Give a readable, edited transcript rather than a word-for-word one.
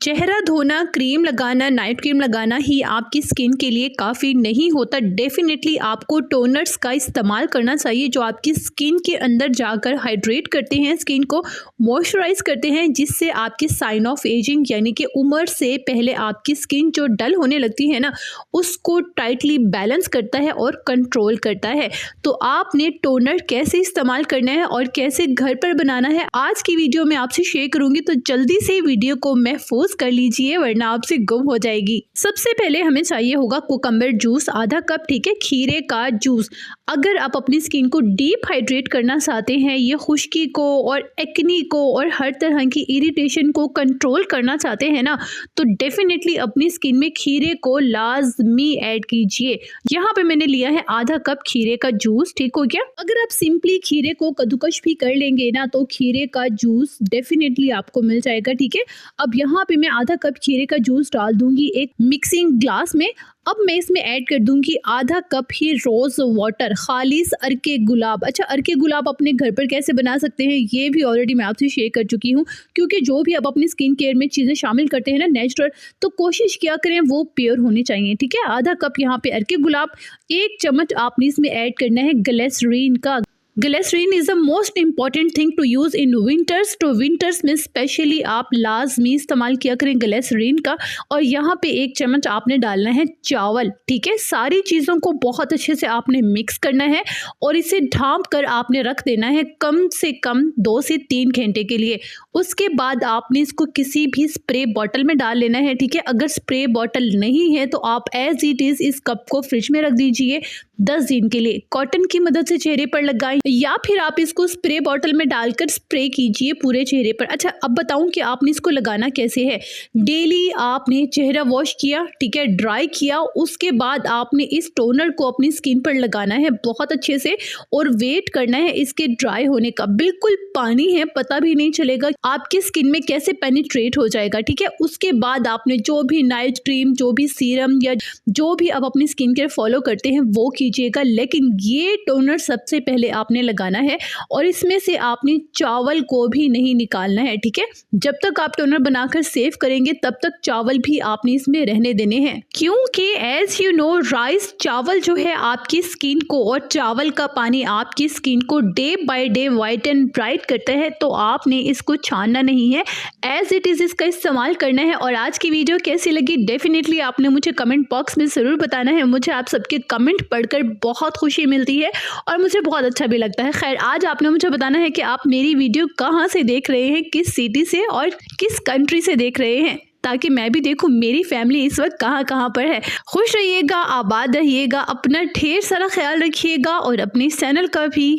चेहरा धोना, क्रीम लगाना, नाइट क्रीम लगाना ही आपकी स्किन के लिए काफ़ी नहीं होता। डेफिनेटली आपको टोनर्स का इस्तेमाल करना चाहिए जो आपकी स्किन के अंदर जाकर हाइड्रेट करते हैं, स्किन को मॉइस्चराइज करते हैं, जिससे आपकी साइन ऑफ एजिंग यानी कि उम्र से पहले आपकी स्किन जो डल होने लगती है ना, उसको टाइटली बैलेंस करता है और कंट्रोल करता है। तो आपने टोनर कैसे इस्तेमाल करना है और कैसे घर पर बनाना है, आज की वीडियो में आपसे शेयर करूंगी। तो जल्दी से वीडियो को महफूज कर लीजिए वरना आपसे गुम हो जाएगी। सबसे पहले हमें चाहिए होगा कुकम्बर जूस आधा कप, ठीक है, खीरे का जूस। अगर आप अपनी स्किन को डीप हाइड्रेट करना चाहते हैं, ये खुश्की को और एक्नी को और हर तरह की इरिटेशन को कंट्रोल करना चाहते हैं ना, तो डेफिनेटली अपनी स्किन में खीरे को लाजमी ऐड कीजिए। यहाँ पे मैंने लिया है आधा कप खीरे का जूस, ठीक हो गया। अगर आप सिंपली खीरे को कद्दूकश भी कर लेंगे ना, तो खीरे का जूस डेफिनेटली आपको मिल जाएगा, ठीक है। अब यहाँ पे मैं आधा कप खीरे का जूस डाल दूंगी एक मिक्सिंग ग्लास में। अब मैं इसमें ऐड कर दूंगी आधा कप ही रोज वाटर, खालिस अर्के गुलाब। अच्छा, अर्के गुलाब अपने घर पर कैसे बना सकते हैं ये भी ऑलरेडी मैं आपसे शेयर कर चुकी हूँ, क्योंकि जो भी आप अपनी स्किन केयर में चीज़ें शामिल करते हैं ना नेचुरल, तो कोशिश किया करें वो प्योर होनी चाहिए, ठीक है। आधा कप यहाँ पे अर्के गुलाब, 1 चम्मच आपने इसमें ऐड करना है ग्लिसरीन का। Glycerine is the most important thing to use in winters. तो विंटर्स में स्पेशली आप लाजमी इस्तेमाल किया करें ग्लिसरीन का। और यहाँ पे 1 चम्मच आपने डालना है चावल, ठीक है। सारी चीज़ों को बहुत अच्छे से आपने मिक्स करना है और इसे ढांप कर आपने रख देना है कम से कम 2 से 3 घंटे के लिए। उसके बाद आपने इसको किसी भी स्प्रे बॉटल में डाल लेना है, ठीक है। अगर स्प्रे बॉटल नहीं है तो आप एज इट इज़ इस कप को फ्रिज में रख दीजिए 10 दिन के लिए। कॉटन की मदद से चेहरे पर लगाएं या फिर आप इसको स्प्रे बॉटल में डालकर स्प्रे कीजिए पूरे चेहरे पर। अच्छा, अब बताऊं कि आपने इसको लगाना कैसे है। डेली आपने चेहरा वॉश किया, ठीक है, ड्राई किया, उसके बाद आपने इस टोनर को अपनी स्किन पर लगाना है बहुत अच्छे से और वेट करना है इसके ड्राई होने का। बिल्कुल पानी है, पता भी नहीं चलेगा आपकी स्किन में कैसे पेनिट्रेट हो जाएगा, ठीक है। उसके बाद आपने जो भी नाइट क्रीम, जो भी सीरम या जो भी आप अपनी स्किन केयर फॉलो करते हैं वो कीजिएगा, लेकिन ये टोनर सबसे पहले आपने लगाना है और इसमें से आपने चावल को भी नहीं निकालना है, ठीक है। जब तक आप टोनर बनाकर सेव करेंगे तब तक चावल भी आपने इसमें रहने देने हैं, क्योंकि एज यू नो राइस, चावल जो है आपकी स्किन को और चावल का पानी आपकी स्किन को day by day white and bright करता है। तो आपने इसको छानना नहीं है, एज इट इज इसका इस्तेमाल करना है। और आज की वीडियो कैसी लगी डेफिनेटली आपने मुझे कमेंट बॉक्स में ज़रूर बताना है। मुझे आप सबके कमेंट पढ़कर बहुत खुशी मिलती है और मुझे बहुत अच्छा भी लगता है। खैर, आज आपने मुझे बताना है कि आप मेरी वीडियो कहाँ से देख रहे हैं, किस सिटी से और किस कंट्री से देख रहे हैं, ताकि मैं भी देखूं मेरी फैमिली इस वक्त कहाँ कहाँ पर है। खुश रहिएगा, आबाद रहिएगा, अपना ढेर सारा ख्याल रखिएगा और अपने चैनल का भी।